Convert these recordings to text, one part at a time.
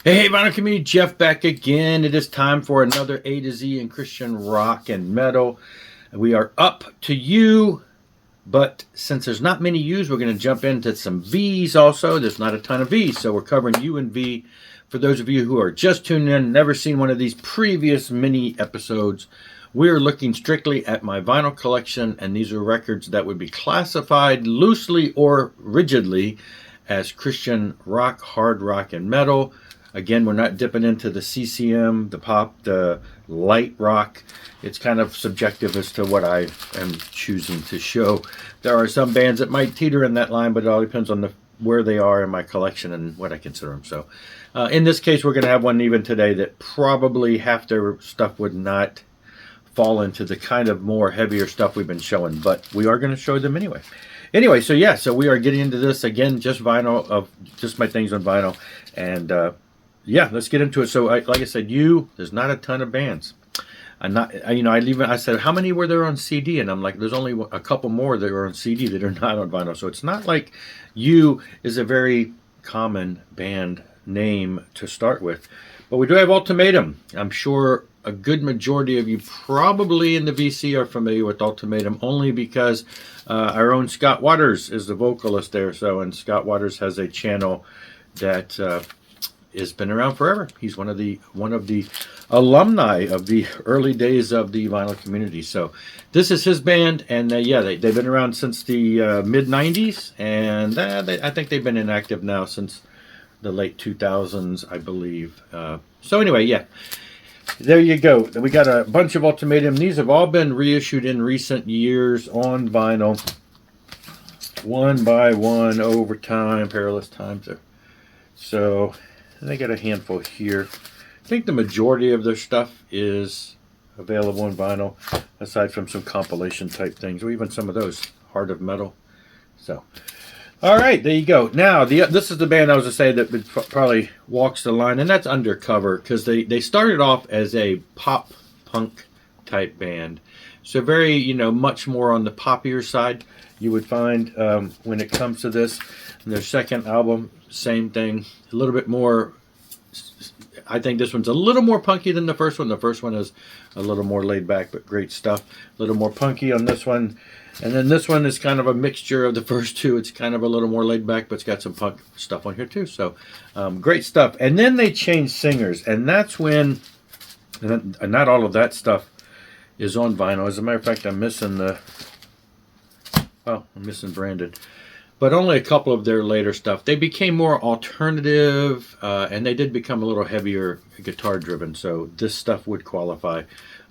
Hey, vinyl community, Jeff back again. It is time for another A to Z in Christian rock and metal. We are up to U, but since there's not many U's, we're going to jump into some V's also. There's not a ton of V's, so we're covering U and V. For those of you who are just tuning in, never seen one of these previous mini episodes, we're looking strictly at my vinyl collection, and these are records that would be classified loosely or rigidly as Christian rock, hard rock, and metal. Again, we're not dipping into the CCM, the pop, the light rock. It's kind of subjective as to what I am choosing to show. There are some bands that might teeter in that line, but it all depends on where they are in my collection and what I consider them. So in this case, we're going to have one even today that probably half their stuff would not fall into the kind of more heavier stuff we've been showing, but we are going to show them anyway. Anyway, so we are getting into this again, just vinyl, of just my things on vinyl, and yeah, let's get into it. So, like I said, there's not a ton of bands. I said, how many were there on CD? And I'm like, there's only a couple more that are on CD that are not on vinyl. So it's not like U is a very common band name to start with. But we do have Ultimatum. I'm sure a good majority of you probably in the VC are familiar with Ultimatum, only because our own Scott Waters is the vocalist there. So, and Scott Waters has a channel that has been around forever. He's one of the alumni of the early days of the vinyl community. So this is his band, and they've been around since the mid 90s, and I think they've been inactive now since the late 2000s, I believe. So anyway, yeah, there you go. We got a bunch of Ultimatum. These have all been reissued in recent years on vinyl, one by one, over time, perilous times. So they got a handful here. I think the majority of their stuff is available on vinyl, aside from some compilation type things, or even some of those Heart of Metal. So, all right, there you go. Now, this is the band I was to say that probably walks the line, and that's Undercover, because they started off as a pop punk type band. So very, much more on the poppier side. You would find when it comes to this. And their second album, same thing, a little bit more. I think this one's a little more punky than the first one. The first one is a little more laid back, but great stuff. A little more punky on this one. And then this one is kind of a mixture of the first two. It's kind of a little more laid back, but it's got some punk stuff on here too. So great stuff. And then they changed singers. And that's when, and not all of that stuff is on vinyl. As a matter of fact, I'm missing Brandon. But only a couple of their later stuff. They became more alternative, and they did become a little heavier guitar driven. So this stuff would qualify.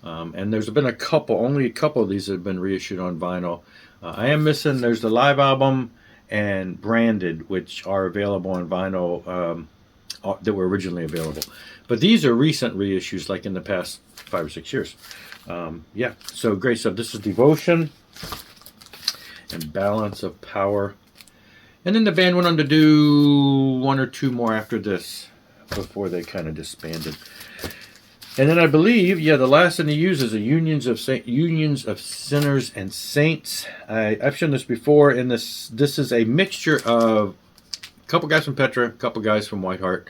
And there's been only a couple of these that have been reissued on vinyl. I am missing, there's the live album and Branded, which are available on vinyl that were originally available. But these are recent reissues, like in the past 5 or 6 years. Yeah, so great stuff. This is Devotion and Balance of Power. And then the band went on to do one or two more after this before they kind of disbanded. And then I believe, the last thing they use is a Unions of Sinners and Saints. I've shown this before, and this is a mixture of a couple guys from Petra, a couple guys from Whiteheart.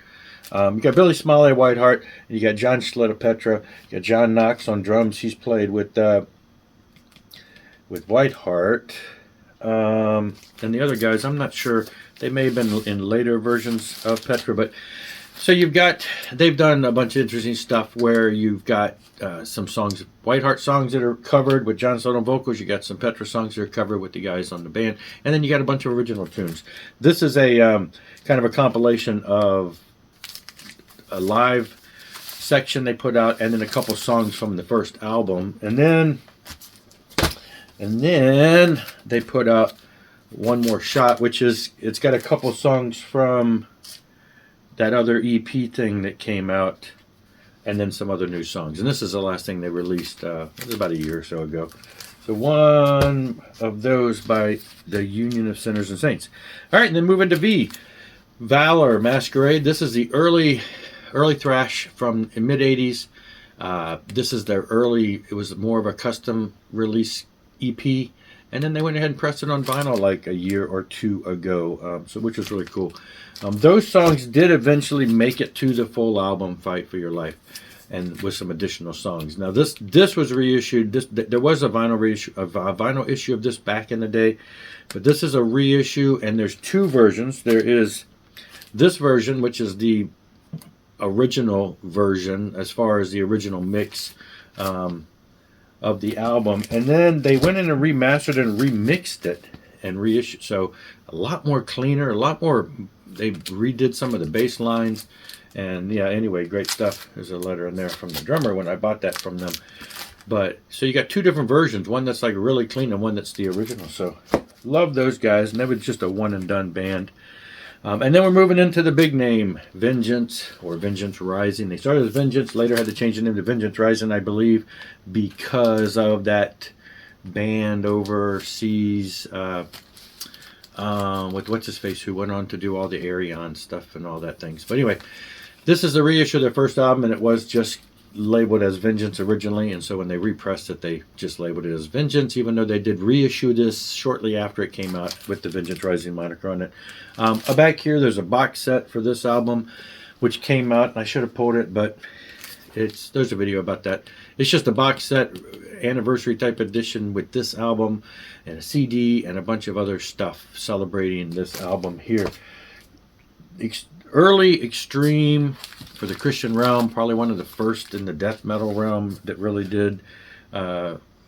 You got Billy Smalley of Whiteheart, and you got John Schlett of Petra. You got John Knox on drums. He's played with Whiteheart. And the other guys, I'm not sure. They may have been in later versions of Petra, but so they've done a bunch of interesting stuff where you've got some songs, Whiteheart songs that are covered with John Schlett on vocals. You got some Petra songs that are covered with the guys on the band, and then you got a bunch of original tunes. This is a kind of a compilation of a live section they put out, and then a couple songs from the first album, and then they put out One More Shot, it's got a couple songs from that other EP thing that came out, and then some other new songs. And this is the last thing they released, it was about a year or so ago. So one of those by the Union of Sinners and Saints. All right, and then moving to V. Valor Masquerade. This is the early thrash from the mid-'80s. This is their it was more of a custom release EP, and then they went ahead and pressed it on vinyl like a year or two ago, so which was really cool. Those songs did eventually make it to the full album, Fight for Your Life, and with some additional songs. Now this was reissued. There was a vinyl reissue, a vinyl issue of this back in the day, but this is a reissue, and there's two versions. There is this version, which is the original version as far as the original mix of the album, and then they went in and remastered and remixed it and reissued. So a lot more cleaner, a lot more. They redid some of the bass lines, and yeah. Anyway, great stuff. There's a letter in there from the drummer when I bought that from them. But so you got two different versions, one that's like really clean and one that's the original. So love those guys, and that was just a one and done band. And then we're moving into the big name, Vengeance, or Vengeance Rising. They started as Vengeance, later had to change the name to Vengeance Rising, I believe, because of that band overseas with what's-his-face, who went on to do all the Arion stuff and all that things. But anyway, this is the reissue of their first album, and it was just labeled as Vengeance originally, and so when they repressed it, they just labeled it as Vengeance, even though they did reissue this shortly after it came out with the Vengeance Rising moniker on it. Back here, there's a box set for this album, which came out, and I should have pulled it, but there's a video about that. It's just a box set, anniversary type edition with this album, and a CD, and a bunch of other stuff celebrating this album here. Early extreme for the Christian realm, probably one of the first in the death metal realm that really did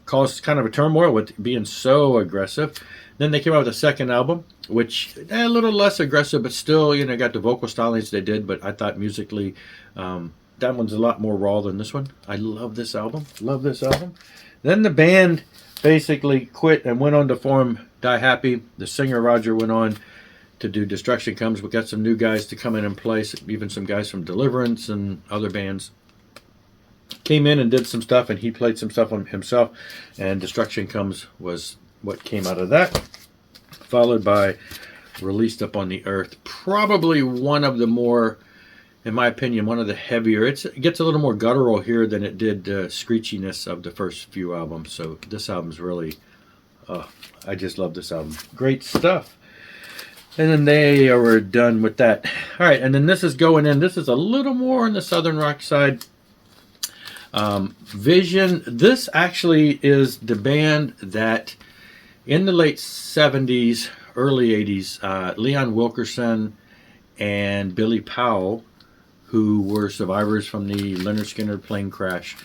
cause kind of a turmoil with being so aggressive. Then they came out with a second album, which a little less aggressive, but still, you know, got the vocal stylings they did. But I thought musically, that one's a lot more raw than this one. I love this album. Love this album. Then the band basically quit and went on to form Die Happy. The singer Roger went on to do Destruction Comes. We got some new guys to come in and play, even some guys from Deliverance and other bands came in and did some stuff, and he played some stuff on himself, and Destruction Comes was what came out of that, followed by Released Up on the Earth. Probably one of the more, in my opinion, one of the heavier. It gets a little more guttural here than it did screechiness of the first few albums, so this album's really, I just love this album. Great stuff. And then they were done with that. All right, and then this is going in. This is a little more on the Southern rock side. Vision. This actually is the band that in the late 70s, early 80s, Leon Wilkerson and Billy Powell, who were survivors from the Leonard Skinner plane crash,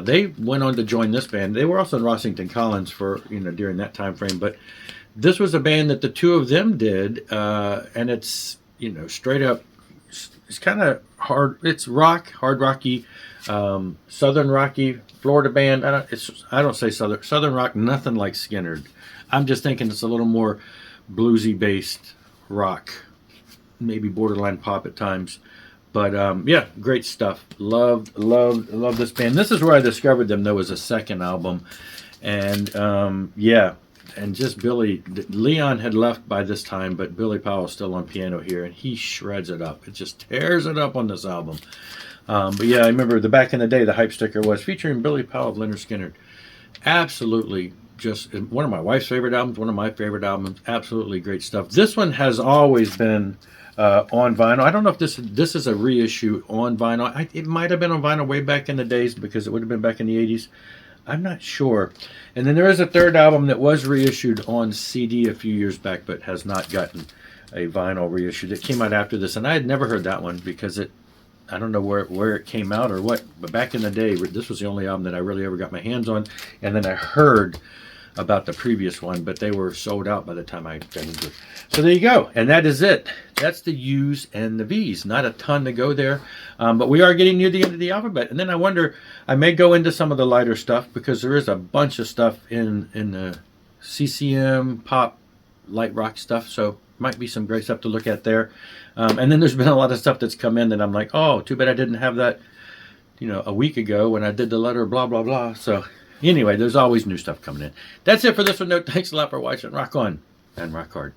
they went on to join this band. They were also in Rossington Collins for, during that time frame, but this was a band that the two of them did, and it's, straight up, it's kind of hard. It's rock, hard rocky, southern rocky, Florida band. I don't say southern rock, nothing like Skinner. I'm just thinking it's a little more bluesy based rock, maybe borderline pop at times. But yeah, great stuff. Love this band. This is where I discovered them, though, as a second album, and yeah. And just Leon had left by this time, but Billy Powell's still on piano here, and he shreds it up. It just tears it up on this album. But yeah, I remember back in the day, the hype sticker was featuring Billy Powell of Leonard Skinner. Absolutely, just one of my wife's favorite albums, one of my favorite albums. Absolutely great stuff. This one has always been on vinyl. I don't know if this is a reissue on vinyl. It might have been on vinyl way back in the days, because it would have been back in the 80s. I'm not sure. And then there is a third album that was reissued on CD a few years back, but has not gotten a vinyl reissue. It came out after this, and I had never heard that one because I don't know where it came out or what, but back in the day, this was the only album that I really ever got my hands on. And then I heard about the previous one, but they were sold out by the time I got into it. So there you go, and that is it. That's the U's and the V's. Not a ton to go there, but we are getting near the end of the alphabet. And then I wonder, I may go into some of the lighter stuff, because there is a bunch of stuff in the CCM, pop, light rock stuff, so might be some great stuff to look at there. And then there's been a lot of stuff that's come in that I'm like, oh, too bad I didn't have that, a week ago when I did the letter, blah, blah, blah. So anyway, there's always new stuff coming in. That's it for this one. Thanks a lot for watching. Rock on and rock hard.